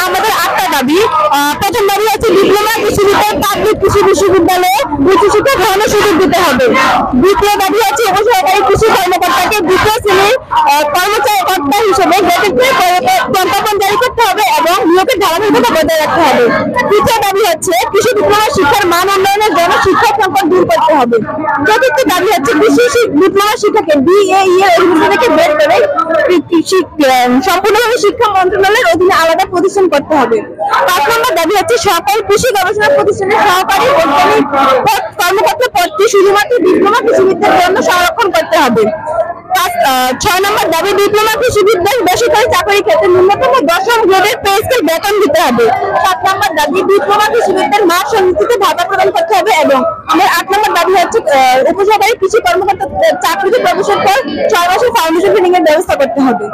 আমাদের 8টা দাবি। প্রথম দাবি হচ্ছে ডিপ্লোমা কৃষি বিদ্যালয়, পাবলিক কৃষি বিশ্ববিদ্যালয়ে উচ্চশিক্ষা গ্রহণের সুযোগ দিতে হবে। দ্বিতীয় দাবি হচ্ছে উপসহকারী কৃষি কর্মকর্তাকে দ্বিতীয় শ্রেণীর কর্মকর্তা হিসেবে গেজেট প্রজ্ঞাপন জারি করতে হবে এবং নিয়োগের ধারাবাহিকতা বজায় রাখতে হবে। তৃতীয় দাবি হচ্ছে কৃষি ডিপ্লোমা শিক্ষার মান উন্নয়নের জন্য শিক্ষক সংকট দূর করতে হবে। চতুর্থ দাবি হচ্ছে কৃষি ডিপ্লোমা শিক্ষাকে BAE এর অধীন থেকে বের করে সম্পূর্ণভাবে শিক্ষা মন্ত্রণালয়ের অধীনে আলাদা প্রতিষ্ঠান করতে হবে। 5 নম্বর দাবি হচ্ছে সকল কৃষি গবেষণা প্রতিষ্ঠানের সহকারী বৈজ্ঞানিক কর্মকর্তা পদটি শুধুমাত্র ডিপ্লোমা কৃষিবিদদের জন্য সংরক্ষণ করতে হবে। 6 নম্বর দাবি ডিপ্লোমা কৃষিবিদদের বেসরকারি চাকরির ক্ষেত্রে ন্যূনতম 10ম গ্রেডের পে স্কেল বেতন দিতে হবে। 7 নম্বর দাবি ডিপ্লোমা কৃষিবিদদের মাঠ সমিতিতে ভাতা প্রদান করতে হবে এবং আমার 8 নম্বর দাবি হচ্ছে উপসহকারী কৃষি কর্মকর্তা চাকরিতে প্রবেশের পর 6 মাসের ফাউন্ডেশন ট্রেনিং এর ব্যবস্থা করতে হবে।